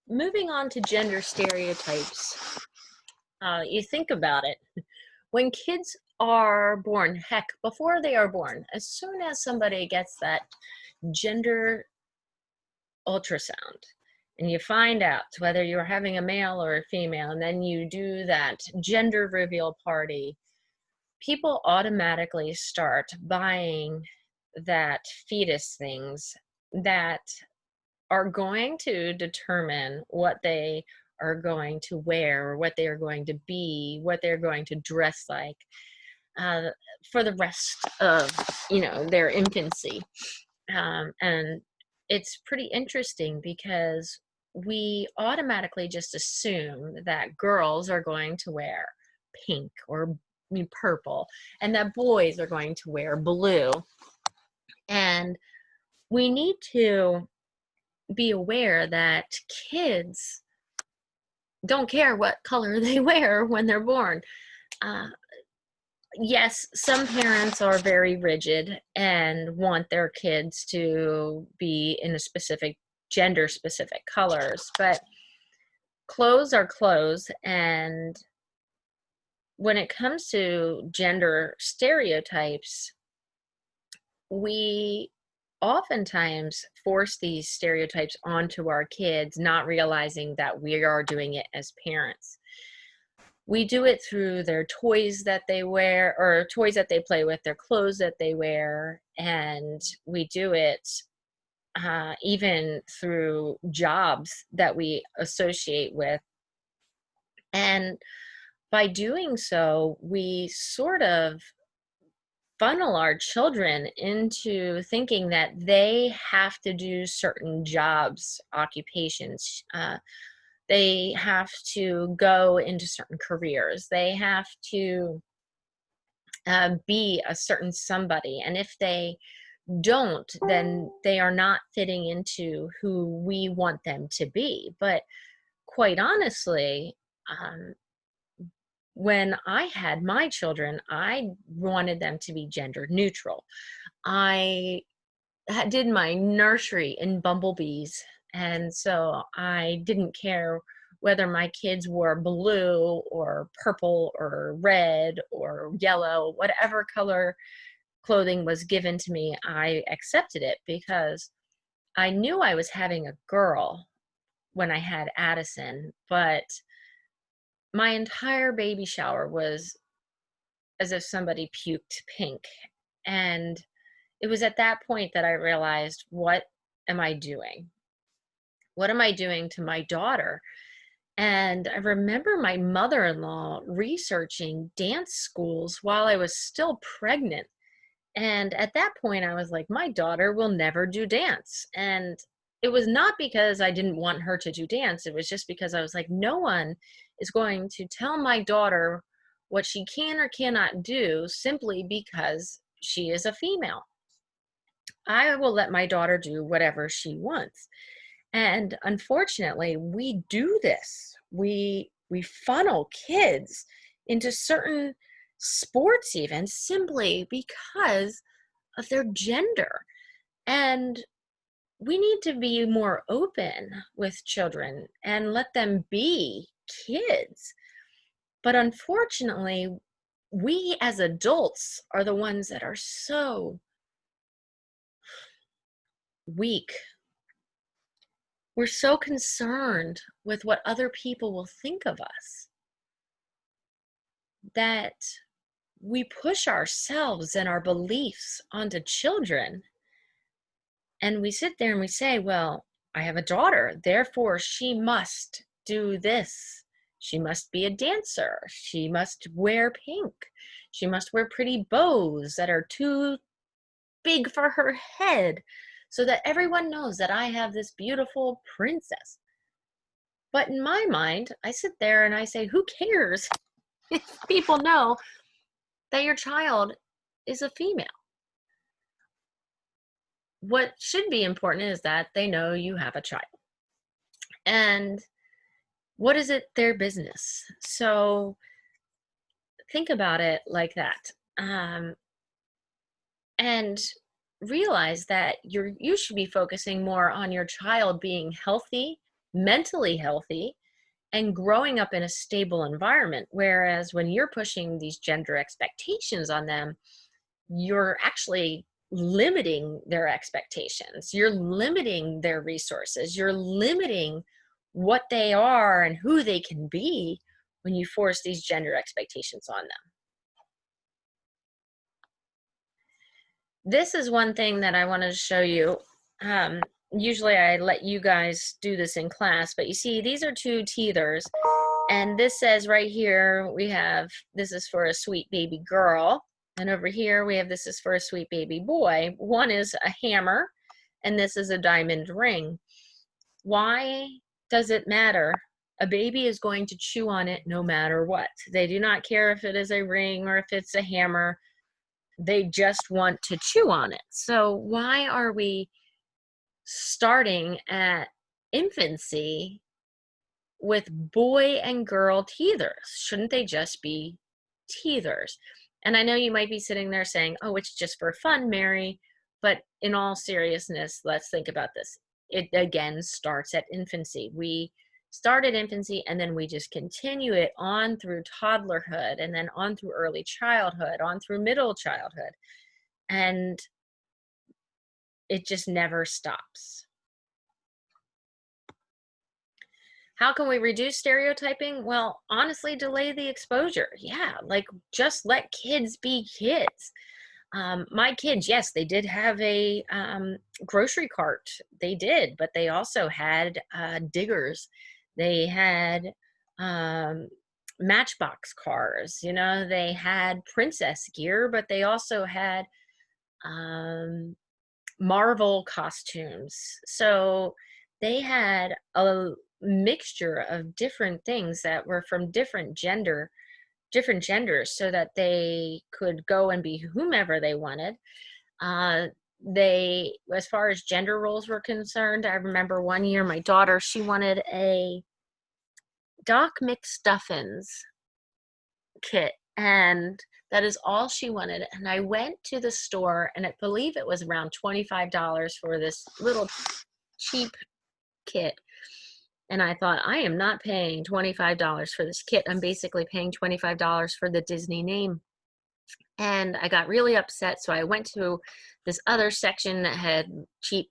Moving on to gender stereotypes, you think about it. When kids are born, heck, before they are born, as soon as somebody gets that gender ultrasound and you find out whether you're having a male or a female, and then you do that gender reveal party, people automatically start buying that fetus things that are going to determine what they are going to wear, or what they are going to be, what they're going to dress like uh, for the rest of their infancy. And it's pretty interesting because we automatically just assume that girls are going to wear pink or purple, and that boys are going to wear blue. And we need to be aware that kids don't care what color they wear when they're born. Uh, yes, some parents are very rigid and want their kids to be in a specific gender specific colors, but clothes are clothes. And when it comes to gender stereotypes, we oftentimes force these stereotypes onto our kids, not realizing that we are doing it as parents. We do it through their toys that they wear, or toys that they play with, their clothes that they wear, and we do it even through jobs that we associate with. And by doing so, we sort of funnel our children into thinking that they have to do certain jobs, occupations. They have to go into certain careers. They have to be a certain somebody. And if they don't, then they are not fitting into who we want them to be. But quite honestly, um, when I had my children, I wanted them to be gender neutral. I did my nursery in bumblebees, and so I didn't care whether my kids wore blue or purple or red or yellow, whatever color clothing was given to me, I accepted it because I knew I was having a girl when I had Addison, but my entire baby shower was as if somebody puked pink. And it was at that point that I realized, what am I doing? What am I doing to my daughter? And I remember my mother-in-law researching dance schools while I was still pregnant. And at that point, I was like, my daughter will never do dance. And it was not because I didn't want her to do dance. It was just because I was like, no one is going to tell my daughter what she can or cannot do simply because she is a female. I will let my daughter do whatever she wants. And unfortunately, we do this. We funnel kids into certain sports even simply because of their gender. And we need to be more open with children and let them be kids. But unfortunately, we as adults are the ones that are so weak. We're so concerned with what other people will think of us that we push ourselves and our beliefs onto children. And we sit there and we say, well, I have a daughter, therefore she must do this. She must be a dancer. She must wear pink. She must wear pretty bows that are too big for her head so that everyone knows that I have this beautiful princess. But in my mind, I sit there and I say, who cares if people know that your child is a female? What should be important is that they know you have a child. And what is it their business? So think about it like that. And realize that you should be focusing more on your child being healthy, mentally healthy, and growing up in a stable environment. Whereas when you're pushing these gender expectations on them, you're actually limiting their expectations. You're limiting their resources. You're limiting what they are and who they can be when you force these gender expectations on them. This is one thing that I wanted to show you. Usually I let you guys do this in class, but you see, these are two teethers. And this says right here, we have, this is for a sweet baby girl. And over here, we have, this is for a sweet baby boy. One is a hammer, and this is a diamond ring. Why does it matter? A baby is going to chew on it no matter what. They do not care if it is a ring or if it's a hammer. They just want to chew on it. So why are we starting at infancy with boy and girl teethers? Shouldn't they just be teethers? And I know you might be sitting there saying, oh, it's just for fun, Mary. But in all seriousness, let's think about this. It again starts at infancy. We start at infancy, and then we just continue it on through toddlerhood, and then on through early childhood, on through middle childhood. And it just never stops. How can we reduce stereotyping? Well, honestly, delay the exposure. Yeah, like just let kids be kids. My kids, yes, they did have a grocery cart. They did, but they also had diggers. They had Matchbox cars. You know, they had princess gear, but they also had Marvel costumes. So they had a mixture of different things that were from different genders, so that they could go and be whomever they wanted. They, as far as gender roles were concerned, I remember one year my daughter, she wanted a Doc McStuffins kit, and that is all she wanted. And I went to the store, and I believe it was around $25 for this little cheap kit. And I thought, I am not paying $25 for this kit. I'm basically paying $25 for the Disney name. And I got really upset. So I went to this other section that had cheap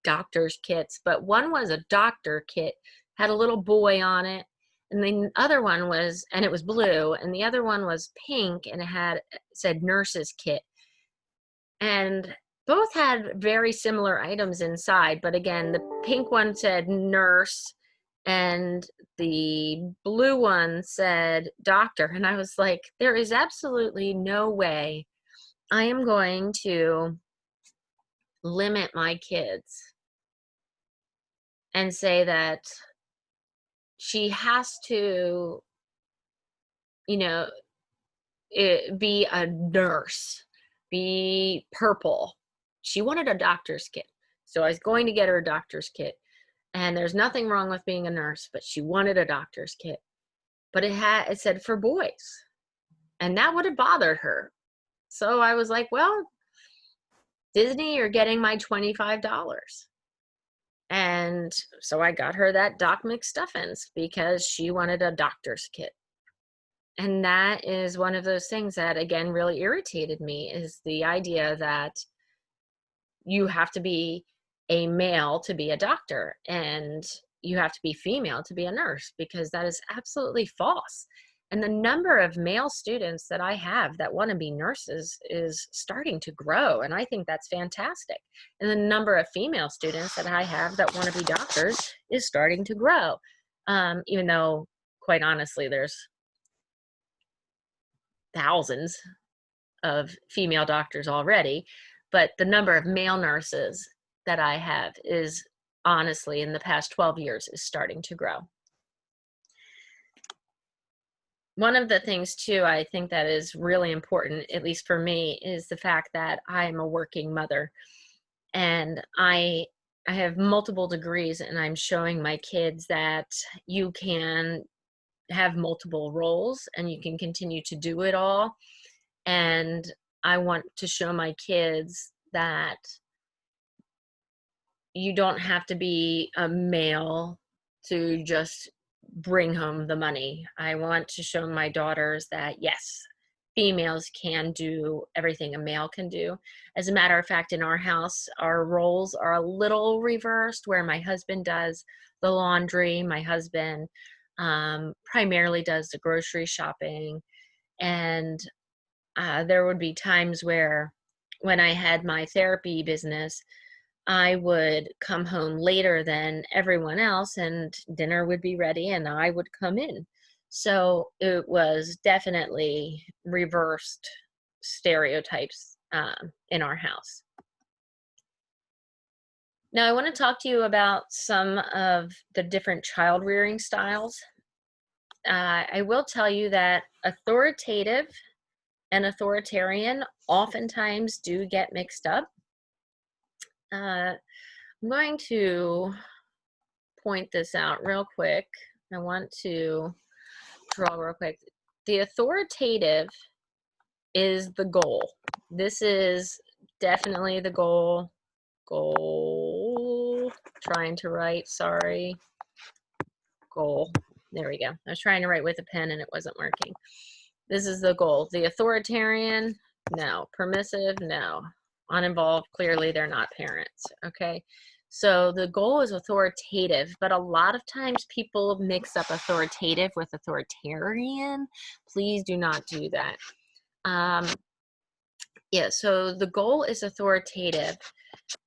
doctor's kits, but one was a doctor kit, had a little boy on it. And the other one was, and it was blue, and the other one was pink, and it said nurse's kit. And both had very similar items inside, but again, the pink one said nurse, and the blue one said doctor. And I was like, there is absolutely no way I am going to limit my kids and say that she has to, you know, be a nurse, be purple. She wanted a doctor's kit. So I was going to get her a doctor's kit. And there's nothing wrong with being a nurse, but she wanted a doctor's kit. But it said for boys. And that would have bothered her. So I was like, well, Disney, you're getting my $25. And so I got her that Doc McStuffins because she wanted a doctor's kit. And that is one of those things that, again, really irritated me, is the idea that you have to be a male to be a doctor and you have to be female to be a nurse, because that is absolutely false. And the number of male students that I have that want to be nurses is starting to grow, and I think that's fantastic. And the number of female students that I have that want to be doctors is starting to grow, even though, quite honestly, there's thousands of female doctors already, but the number of male nurses that I have is, honestly, in the past 12 years, is starting to grow. One of the things too, I think that is really important, at least for me, is the fact that I'm a working mother, and I have multiple degrees, and I'm showing my kids that you can have multiple roles and you can continue to do it all. And I want to show my kids that you don't have to be a male to just bring home the money. I want to show my daughters that yes, females can do everything a male can do. As a matter of fact, in our house, our roles are a little reversed, where my husband does the laundry, my husband primarily does the grocery shopping, and there would be times where when I had my therapy business, I would come home later than everyone else and dinner would be ready and I would come in. So it was definitely reversed stereotypes in our house. Now, I want to talk to you about some of the different child rearing styles. I will tell you that authoritative and authoritarian oftentimes do get mixed up. I'm going to point this out real quick. I want to draw real quick. The authoritative is the goal. This is definitely the goal. Trying to write, sorry. Goal. There we go. I was trying to write with a pen and it wasn't working. This is the goal. The authoritarian, no. Permissive, no. Uninvolved, clearly they're not parents, okay? So the goal is authoritative, but a lot of times people mix up authoritative with authoritarian. Please do not do that. Yeah, so the goal is authoritative.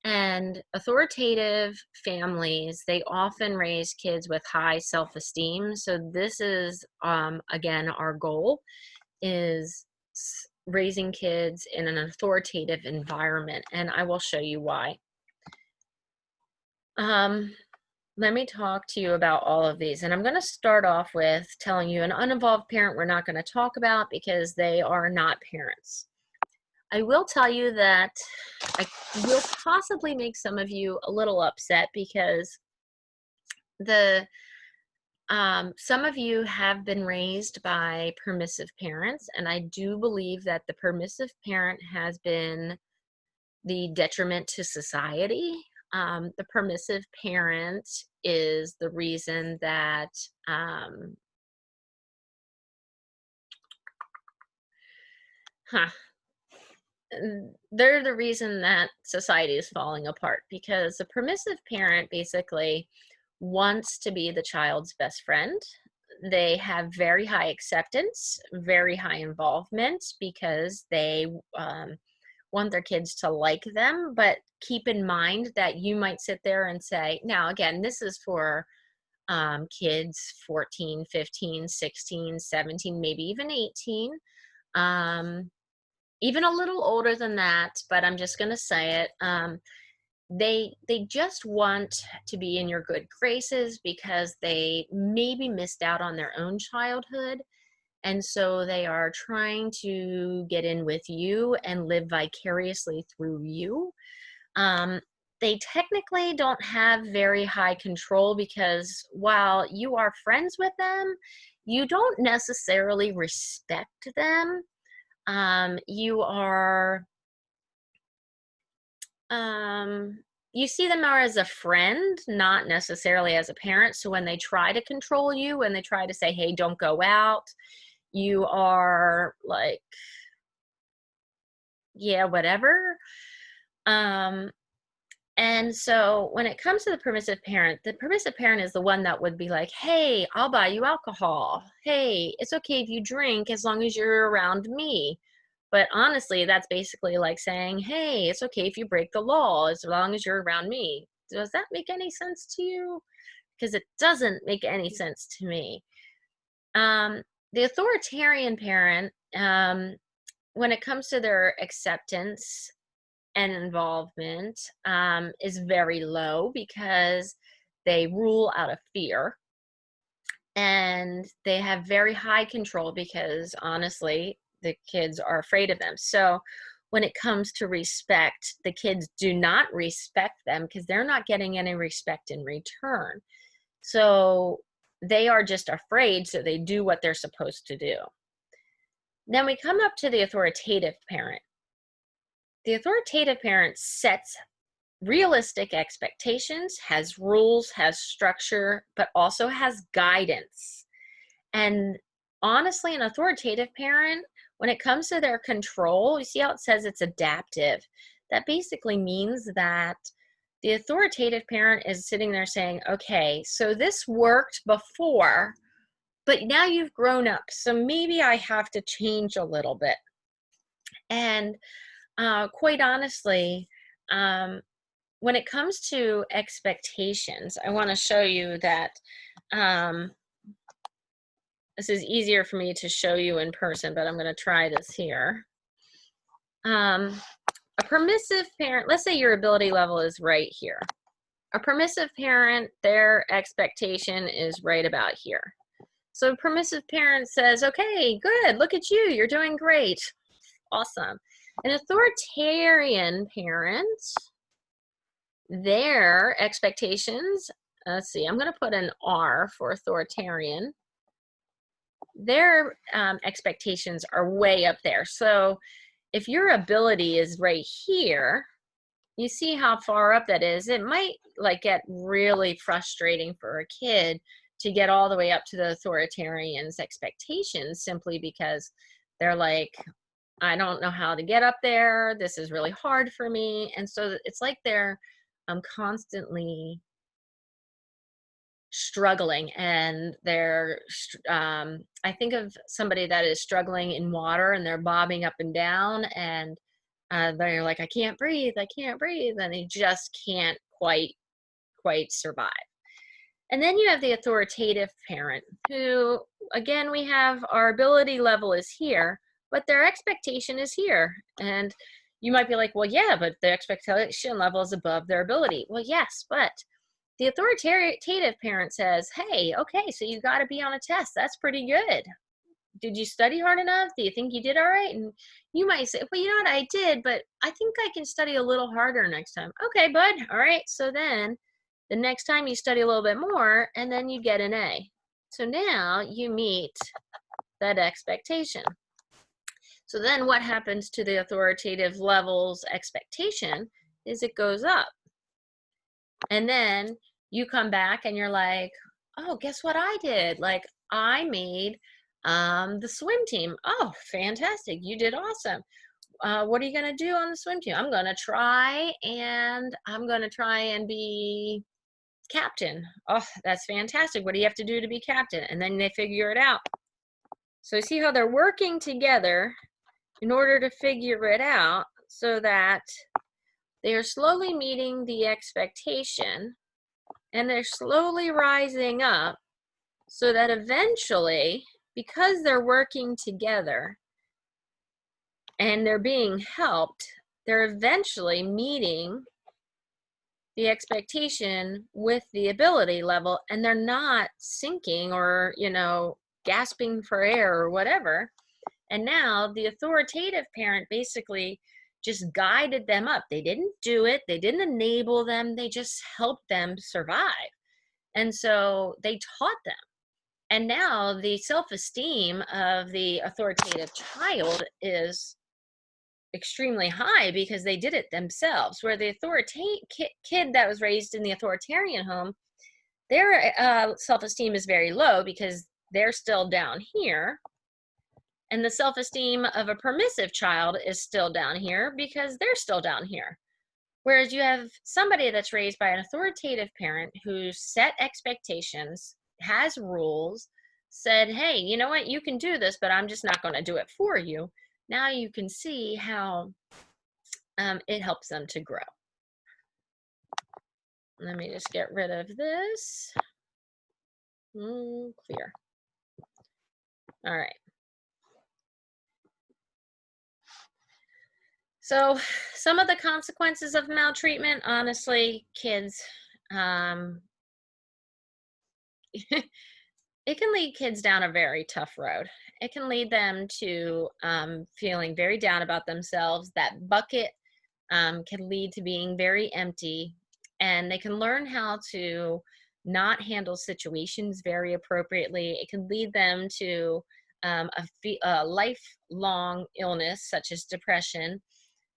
And authoritative families, they often raise kids with high self-esteem. So this is, again, our goal is raising kids in an authoritative environment. And I will show you why. Let me talk to you about all of these. And I'm going to start off with telling you an uninvolved parent we're not going to talk about because they are not parents. I will tell you that I will possibly make some of you a little upset because some of you have been raised by permissive parents, and I do believe that the permissive parent has been the detriment to society. The permissive parent is the reason that they're the reason that society is falling apart, because the permissive parent basically wants to be the child's best friend. They have very high acceptance, very high involvement because they want their kids to like them. But keep in mind that you might sit there and say, now again, this is for kids 14, 15, 16, 17, maybe even 18. Even a little older than that, but I'm just going to say it. They just want to be in your good graces because they maybe missed out on their own childhood. And so they are trying to get in with you and live vicariously through you. They technically don't have very high control because while you are friends with them, you don't necessarily respect them. You are, you see them more as a friend, not necessarily as a parent. So when they try to control you, when they try to say, hey, don't go out, you are like, yeah, whatever. And so when it comes to the permissive parent is the one that would be like, hey, I'll buy you alcohol. Hey, it's okay if you drink as long as you're around me. But honestly, that's basically like saying, hey, it's okay if you break the law as long as you're around me. Does that make any sense to you? Because it doesn't make any sense to me. The authoritarian parent, when it comes to their acceptance and involvement, is very low because they rule out of fear. And they have very high control because honestly, the kids are afraid of them. So when it comes to respect, the kids do not respect them because they're not getting any respect in return. So they are just afraid, so they do what they're supposed to do. Then we come up to the authoritative parent. The authoritative parent sets realistic expectations, has rules, has structure, but also has guidance. And honestly, an authoritative parent, when it comes to their control, you see how it says it's adaptive. That basically means that the authoritative parent is sitting there saying, okay, so this worked before, but now you've grown up, so maybe I have to change a little bit. And quite honestly, when it comes to expectations, I want to show you that this is easier for me to show you in person, but I'm going to try this here. A permissive parent, let's say your ability level is right here. A permissive parent, their expectation is right about here. So a permissive parent says, okay, good, look at you, you're doing great. Awesome. An authoritarian parent, their expectations, let's see, I'm going to put an R for authoritarian. Their expectations are way up there. So if your ability is right here, you see how far up that is. It might like get really frustrating for a kid to get all the way up to the authoritarian's expectations, simply because they're like, I don't know how to get up there. This is really hard for me. And so it's like they're constantly struggling, and they're I think of somebody that is struggling in water and they're bobbing up and down, and they're like, I can't breathe, and they just can't quite survive. And then you have the authoritative parent who, again, we have our ability level is here, but their expectation is here. And you might be like, well, yeah, but the expectation level is above their ability. Well, yes, but the authoritative parent says, hey, okay, so you got to be on a test. That's pretty good. Did you study hard enough? Do you think you did all right? And you might say, well, you know what, I did, but I think I can study a little harder next time. Okay, bud. All right. So then the next time you study a little bit more, and then you get an A. So now you meet that expectation. So then what happens to the authoritative level's expectation is it goes up. And then you come back and you're like, oh, guess what I did? Like, I made the swim team. Oh, fantastic. You did awesome. What are you going to do on the swim team? I'm going to try and be captain. Oh, that's fantastic. What do you have to do to be captain? And then they figure it out. So you see how they're working together in order to figure it out, so that they are slowly meeting the expectation, and they're slowly rising up, so that eventually, because they're working together and they're being helped, they're eventually meeting the expectation with the ability level, and they're not sinking or, gasping for air or whatever. And now the authoritative parent basically just guided them up. They didn't do it. They didn't enable them. They just helped them survive. And so they taught them. And now the self-esteem of the authoritative child is extremely high because they did it themselves. Where the kid that was raised in the authoritarian home, their self-esteem is very low because they're still down here. And the self-esteem of a permissive child is still down here because they're still down here. Whereas you have somebody that's raised by an authoritative parent who set expectations, has rules, said, hey, you know what, you can do this, but I'm just not going to do it for you. Now you can see how it helps them to grow. Let me just get rid of this. Clear. All right. So some of the consequences of maltreatment, honestly, kids, it can lead kids down a very tough road. It can lead them to feeling very down about themselves. That bucket can lead to being very empty, and they can learn how to not handle situations very appropriately. It can lead them to a lifelong illness such as depression.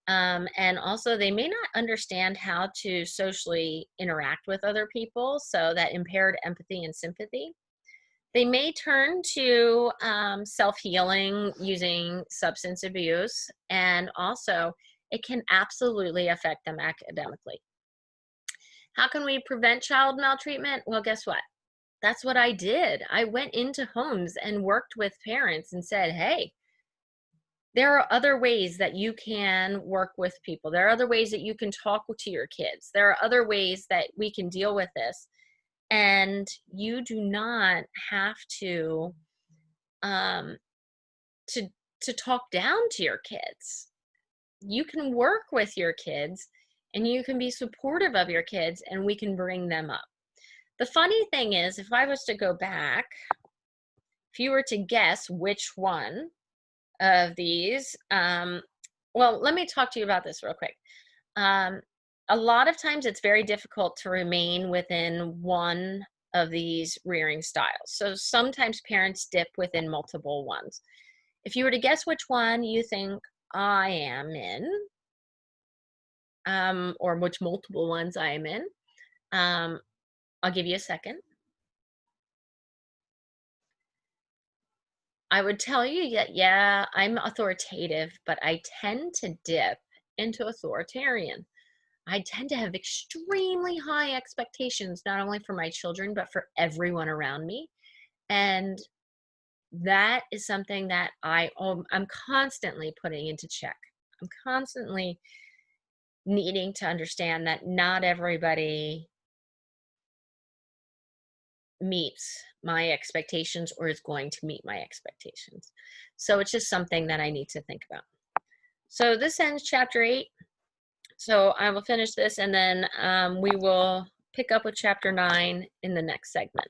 And also, they may not understand how to socially interact with other people, so that impaired empathy and sympathy. They may turn to self-healing using substance abuse, and also it can absolutely affect them academically. How can we prevent child maltreatment? Well, guess what? That's what I did. I went into homes and worked with parents and said, hey, there are other ways that you can work with people. There are other ways that you can talk to your kids. There are other ways that we can deal with this. And you do not have um, to to talk down to your kids. You can work with your kids and you can be supportive of your kids, and we can bring them up. The funny thing is, if I was to go back, if you were to guess which one of these, well, let me talk to you about this real quick. Um, a lot of times it's very difficult to remain within one of these rearing styles. So sometimes parents dip within multiple ones. If you were to guess which one you think I am in, or which multiple ones I am in, I'll give you a second. I would tell you that, yeah, I'm authoritative, but I tend to dip into authoritarian. I tend to have extremely high expectations, not only for my children, but for everyone around me. And that is something that I'm constantly putting into check. I'm constantly needing to understand that not everybody meets my expectations or is going to meet my expectations. So it's just something that I need to think about. So this ends chapter 8. So I will finish this, and then we will pick up with chapter 9 in the next segment.